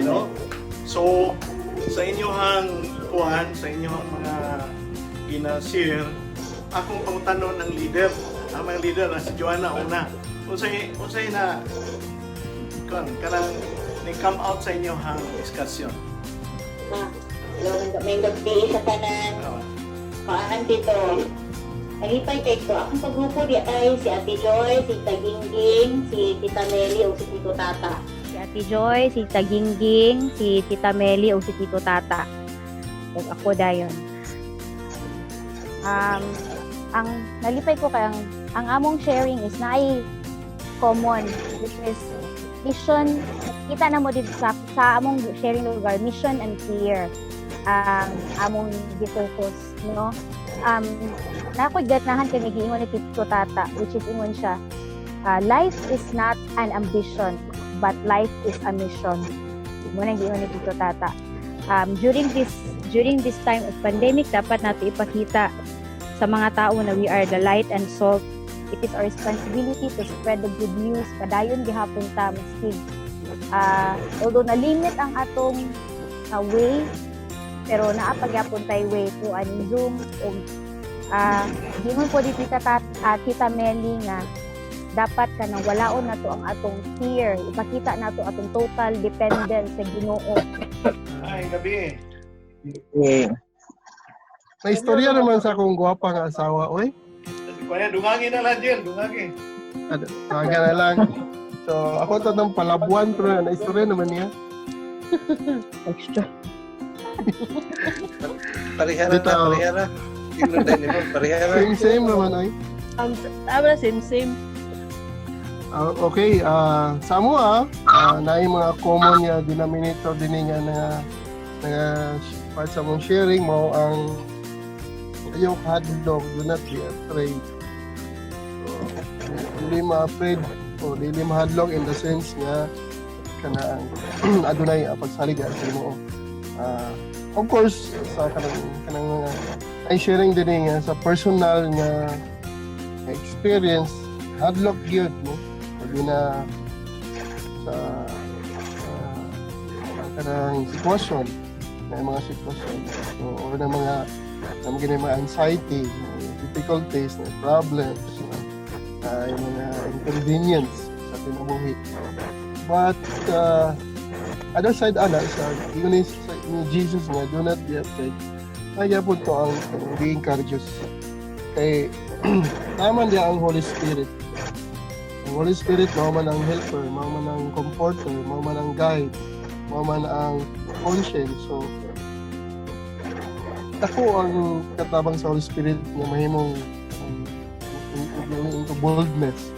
no? So, sa inyong kuhan, sa inyong mga ina-share, akong pangutanon ng leader. Ang mga leader na si Joanna una. Unsay na kanang ni-come out sa inyong discussion. May gabi sa tanan. Paan dito. Nalipay kay ko. Akong pagrupo di ay si Ate Joy, si Tagingging, si Tita Meli o si Tito Tata. Si Ate Joy, si Tagingging, si Tita Meli o si Tito Tata. So, ako dayon. Ang nalipay ko kay ang among sharing is na ay common, which is mission. Kita na mo dito sa among sharing lugar, mission and fear. Among gi-focus, no? Nakoy-ganahan kay giingon ni Tito Tata, which is ingon siya, life is not an ambition, but life is a mission. Mo nang giingon ni Tito Tata. During this time of pandemic, dapat natin ipakita sa mga tao na we are the light and salt. It is our responsibility to spread the good news. Padayon gihapon ta maski. Although na-limit ang atong way, pero naapagyapon tay way through an Zoom o gingon po di Tita Meli nga dapat ka nang walaon nato ang atong fear, ipakita nato atong total dependence sa Ginoo. Ay, gabi. May istorya naman sa akong gwapa nga asawa, oy. Kaya dungagi na lang, Jill. Dungagi. Taga na lang. So, ako to ng palabuan, pero na istorya naman niya. Extra. Parihara Dito, na, parihara. Tingnan tayo ni mo, parihara. Same naman, oy. Tama na, same. Okay, sa mo na yung mga common nga denominator din nga na part sa mong sharing mo ang yung hadlong, do not be afraid. So, hindi ma-afraid o hindi mahadlong in the sense nga kanang adunay pagsalig sa Ginoo. Of course, sa kanang ay sharing din nga sa personal nga experience hadlock gyud no. Sabi na sa kanang sitwasyon, may mga sitwasyon o na mga anxiety, difficulties, problems, yung mga inconvenience sa kinabuhi. But other side sa ni Jesus nga, do not be afraid. Kaya po ito ang being courageous. Kay naman niya ang Holy Spirit. Ang Holy Spirit, maman ang helper, maman ang comforter, maman ang guide, maman ang conscience. So, ako ang katabang sa Holy Spirit na mahimong into boldness.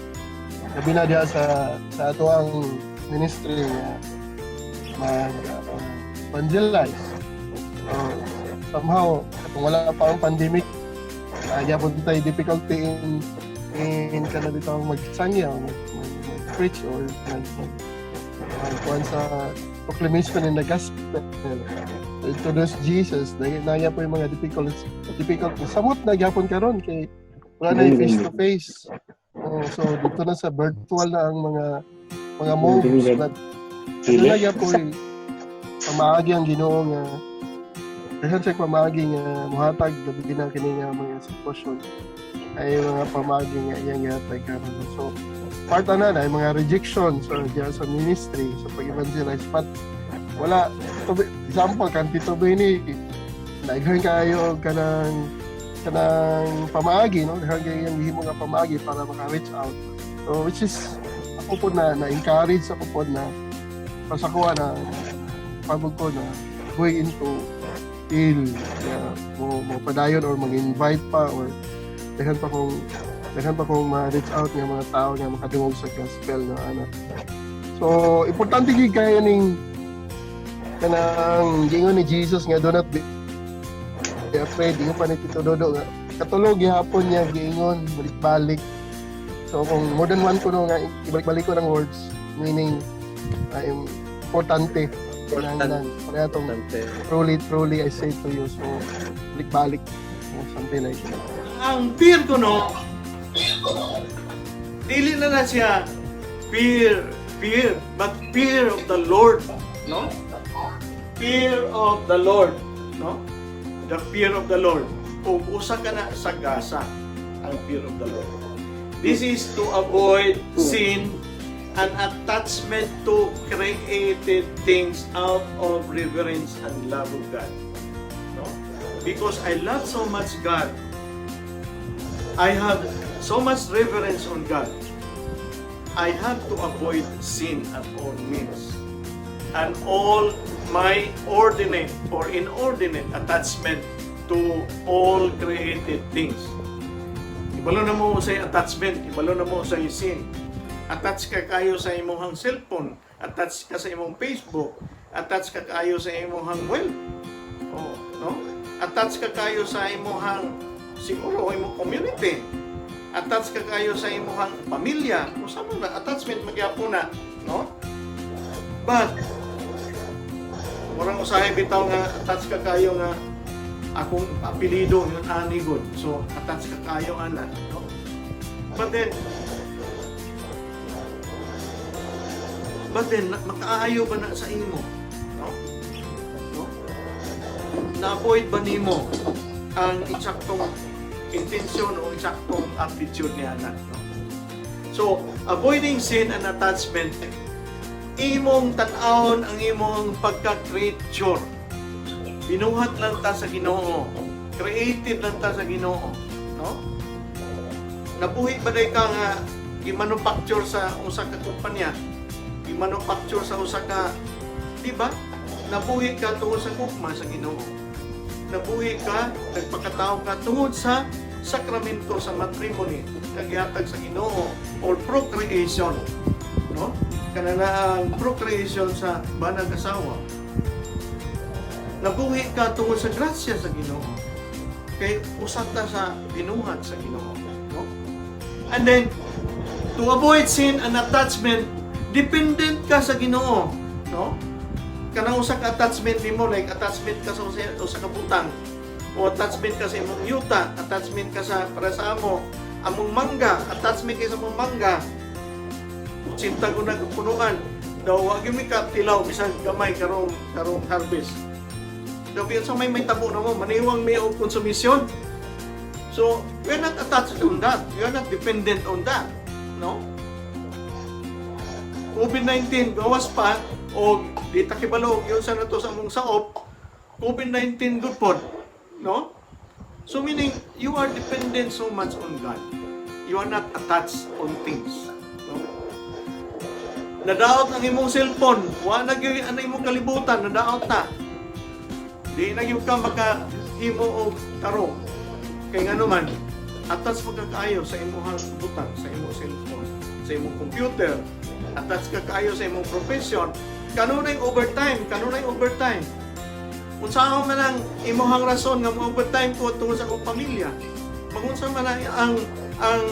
Sabi na diya sa ato ang ministry nga mag-evangelize. Somehow, kung wala pa ang pandemic, yabon tayo difficulty in kana dito mag-sangya, mag-preach or mag-kuhan sa proclamation in the gospel. Introduce Jesus, nagya po yung mga difficulties. Samot nagyapon karon kay wala na yung face-to-face. So dito na sa virtual na ang mga moves. But nagya po yung pamaagi ang Ginoo nga kasi sa pamaagi nga muhatag gabi na kini nga mga sitwasyon ay mga pamaagi nga iyang gihatag karon. So part na yung mga rejection sa ministry sa pag-evangelize, but wala example kan Tito Benny naghan kayo kanang pamaagi no, naghan kayo yung himo nga pamaagi para maka-reach out. So which is ako po na-encourage ako po na pasakuha na pagod ko na going into feel mo padayon or mag-invite pa or daghan pa kong ma-reach out ng mga tao nga makadungog sa gospel na ano. So importante gyud kaya ning kanang gingon ni Jesus nga do not be afraid. Yung pa ni Tito Dodo nga katulog gihapon niya giingon balik-balik. So kung more than one ko no nga ibalik-balik ko ng words meaning importante kaya itong truly I say to you. So balik-balik something like that. Ang fear ko no, dili na siya fear, but fear of the Lord, no? fear of the Lord, no? The fear of the Lord. Kung usa ka na sa gasa, ang fear of the Lord. This is to avoid sin and attachment to created things out of reverence and love of God. No? Because I love so much God, I have so much reverence on God, I have to avoid sin at all means. And all my ordinate or inordinate attachment to all created things. Ibalo na mo sa attachment, ibalo na mo sa sin. Attach ka kayo sa imong cellphone, attach ka sa imong Facebook, attach ka kayo sa imong wealth. Oh, no? Attach ka kayo sa imong siguro imong community. Attach ka kayo sa imong pamilya. Kung saan mo na attachment magyapon na, no? But murang usahay bitaw nga attach ka kayo nga akong apelido yung ani good. So attach ka kayo ana, no? But then makaayo ba na sa imo, no? No? Na-avoid ba nimo ang eksaktong intensyon o eksaktong attitude ni anak, no? So avoiding sin and attachment, imong tan-awon ang imong pagka-creature. Binuhat lang ta sa Ginoo. Created lang ta sa Ginoo, no? Nabuhi ba day ka nga i-manufacture sa usa ka kumpanya? I-manufacture sa usa ka, di ba? Nabuhi ka tungod sa gugma sa Ginoo. Nabuhi ka, nagpakatao ka tungod sa sakramento sa matrimony, kagihatag sa Ginoo or procreation, no? Kanana ang procreation sa banag asawa. Nabuhi ka tungod sa grasya sa Ginoo. Kay usat ta sa binuhat sa Ginoo, no? And then to avoid sin and attachment, dependent ka sa Ginoo, no? Kanang usa ka attachment nimo, like attachment ka sa usa ka butang, o attachment ka sa imong yuta, attachment ka sa para sa among mangga, attachment ka sa among mangga. Sinta ko nagpunuan daw wa gyud mi ka tilaw bisan gamay karong harvest. Daw biyan sa may tabo na mo maniwang may og konsumisyon. So we are not attached on that, we are not dependent on that, no? COVID-19 gawas pa o di ta kibalog yun sa nato sa among saop, COVID-19 good pod, no? So meaning you are dependent so much on God, you are not attached on things, no? Nadaot ang imong cellphone, wa na gyud ang imong kalibutan, nadaot na. Di na gyud ka makahimo og tarong. Kay ngano man, attach mo ka kaayo sa imong butang, sa imong cellphone, sa imong computer, attach ka kaayo sa imong profession. Kanunay overtime, kanunay overtime. Kung saan man ang imong rason nga mo overtime ko tungod sa akong pamilya, magunsa man ang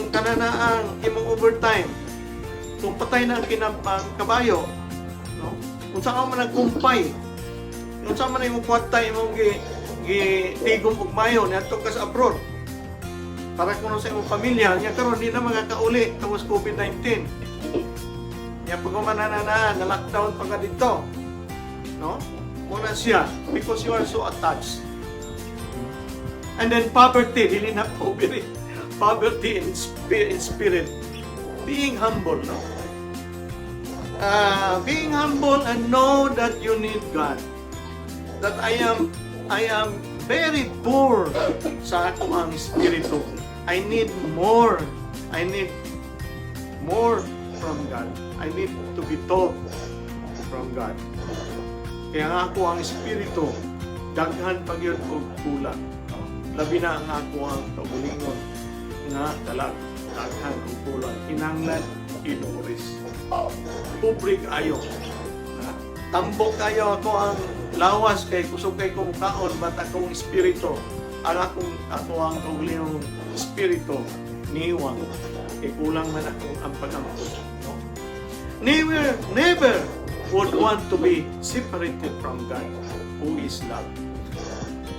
kananaang imong overtime. Kung patay na ang kabayo, no? Kung saan man nagkumpay, kung saan man imong kwarta imong gitigom og mayo niadto ka sa abroad para kuno sa imong pamilya, nya karon di na magakauli tungod sa COVID-19. Nya pag mananana na lockdown pa ka dito, no? Muna siya because you are so attached. And then poverty, dili na poverty. Poverty in spirit. Being humble, no? Being humble and know that you need God. That I am very poor sa akong espiritu. I need more. I need more from God. I need to be taught from God. Kaya nga ako ang espiritu, daghan pag yun o kulang. Labi na ang ako ang kaulingon nga dalag. Daghan o kulang. Kinanglan, inuris. Public ayo. Tambok kayo ako ang lawas kay kusog kay kong kaon ba't akong espiritu. Ako ang kaulingon espiritu niwang. Kay kulang man ako ang pag-ampo. No? Never would want to be separated from God who is love.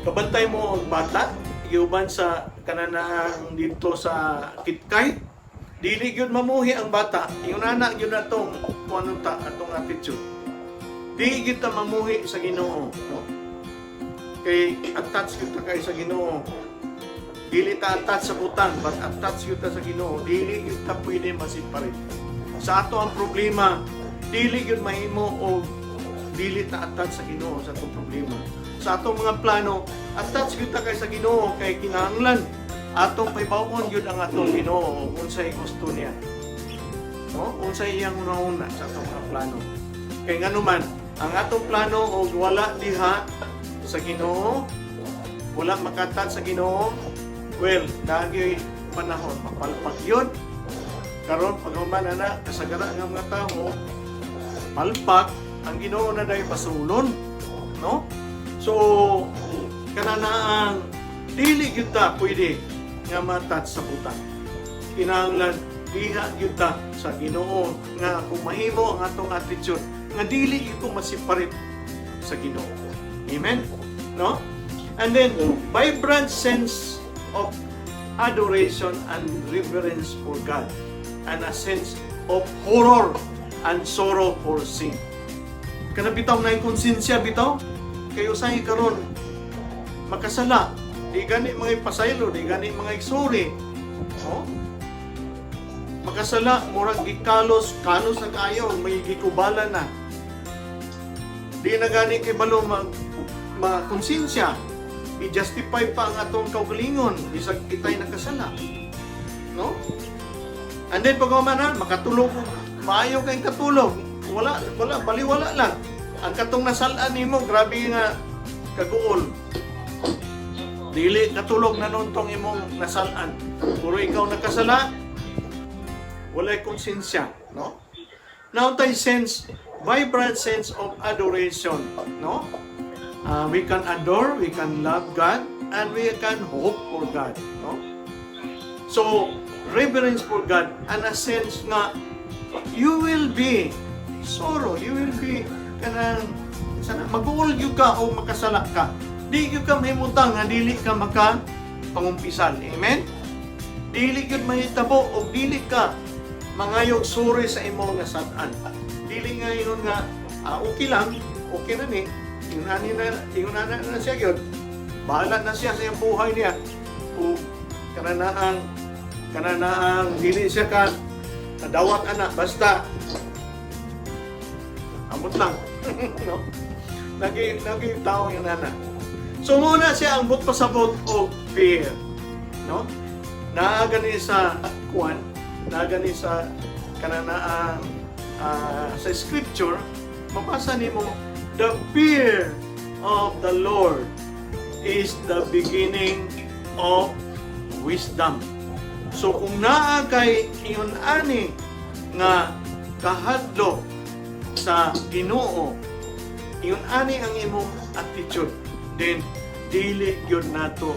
Kabantay mo ang bata, iuban sa kananang dito sa Kitkay, dili gyud mamuhi ang bata. Yung anak gyud atong kuanunta atong attitude. Di kita mamuhi sa Ginoo, no? Kay attach kita kay sa Ginoo. Dili ta attach sa butang, but attach kita sa Ginoo. Dili kita pwede masiparit. Sa ato ang problema, dili gyud mahimo o dili ta attach sa Ginoo sa atong problema. Sa atong mga plano, attach kita kay sa Ginoo kay kinahanglan atong paybawon gyud ang atong Ginoo unsay gusto niya. No? Unsay iyang una-una sa atong mga plano. Kay nganuman, ang atong plano o wala diha sa Ginoo, wala makatat sa Ginoo, well, dagi panahon mapalpak yun. Karon paghuman na kasagara nga mga tao, palpak ang Ginoo na dai pasulon, no? So kananaang dili gyud ta pwede nga matat sa butang. Kinahanglan diha gyud ta sa Ginoo nga kung mahimo ang atong attitude nga dili ito masiparit sa Ginoo. Amen? No? And then vibrant sense of adoration and reverence for God, and a sense of horror and sorrow for sin. Kana bitaw na yung konsensya bitaw, kayo sa karon makasala, di gani mga ipasaylo, di gani mga igsuri. No? Makasala, murag gikalos na kayo, may gikubala na. Di na gani kay balo makonsensya, i-justify pa ang atong kaugalingon, bisag kitay nakasala. No? And then pagmamanan, makatulog, maayo kayong katulog. Wala, baliwala lang. Ang katong nasalaan nimo, grabe nga kaguol. Dili katulog na nun tong imong nasalaan. Puro ikaw nakasala, walay konsensya, no? Now tayo sense, vibrant sense of adoration, no? We can adore, we can love God, and we can hope for God, no? So, reverence for God, and a sense nga, you will be sorrow, you will be kanang mag-uul ka o makasala ka. Di gyud ka mahimutang nga dili ka maka pangumpisal. Amen? Dili gyud mahitabo o dili ka mangayog suri sa imong nasad-an. Dili nga yun nga okay lang, okay na ni. Ingon na siya gyud. Bahala na siya sa iyang buhay niya. O kananaang dili siya ka nadawat anak basta amot lang. No? Lagi tao yung nana. So muna siya ang but pasabot o fear. No? Naagani sa kuan, naagani sa kananaang sa scripture, mabasa nimo, the fear of the Lord is the beginning of wisdom. So kung naa kay iyon ani nga kahadlok sa Ginoo, iyon ani ang imong attitude, then dili gyud nato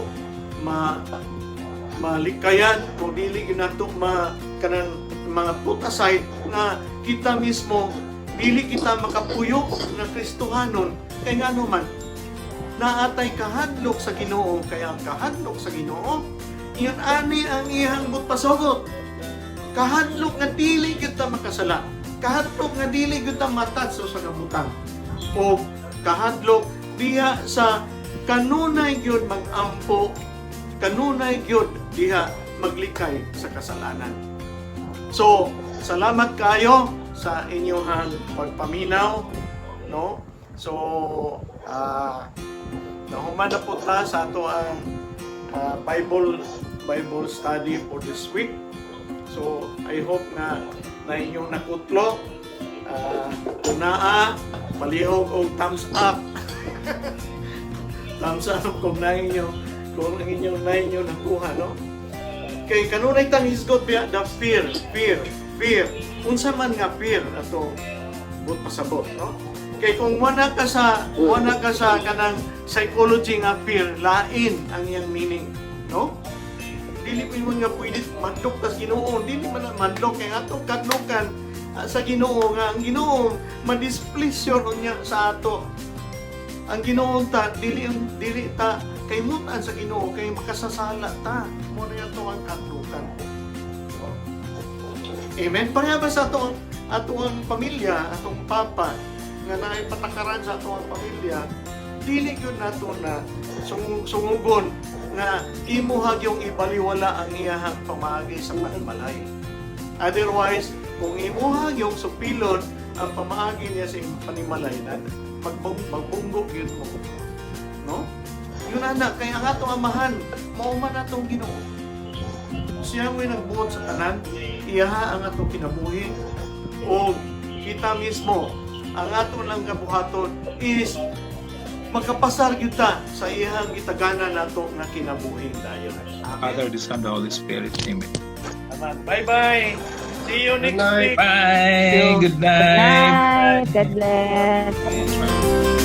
malikayan o dili gyud nato kanang mga put aside nga kita mismo dili kita makapuyo na Kristohanon kay ngano man naatay kahadlok sa Ginoo, kaya ang kahadlok sa Ginoo iyon ani ang iyang butpasugot. Kahadlok nga dili gyud ta makasala, kahadlok nga dili gyud ta matatso sa kabutang, o kahadlok diha sa kanunay gyud magampo, kanunay gyud diha maglikay sa kasalanan. So salamat kayo sa inyong pagpaminaw, no? So nahuman na po ta sa ato ang Bible study for this week. So I hope na inyong nakutlo, unaa palihog o thumbs up. Thumbs up kung ang inyong nakuha, no? Kay kanunay tang hisgot biya the fear. Unsa man nga fear ato but pasabot, no? Kay kung wala ka sa kanang psychology nga fear, lain ang iyang meaning, no? Dili mo nga pwede madlok tas Ginoo, dili man madlok kay atong kadlokan sa Ginoo nga ang Ginoo ma-displeasure niya sa ato. Ang Ginoo ta dili ta kay mutan sa Ginoo kay makasasala ta. Mo na ato ang kadlokan. Amen. Pareha ba sa atong pamilya, atong papa, nga naay patakaran sa atong pamilya, dili gyud nato na sungugon nga imuhag yung ibaliwala ang iyahang pamaagi sa panimalay. Otherwise, kung imuhag yung supilon ang pamaagi niya sa iyong panimalay na magbunggo yun mo. No? Yun anak, kaya ang atong amahan, mauman atong Ginoo. Siya mo'y nagbuot sa tanan, iyaha ang atong kinabuhi, o kita mismo, ang atong lang kabuhaton is magkapasar gyud ta sa iyang gitagana nato nga kinabuhi dayon. Father, the Son, the Holy Spirit. Amen. Bye-bye. See you next night. week. Bye. Good Good night. night. God bless.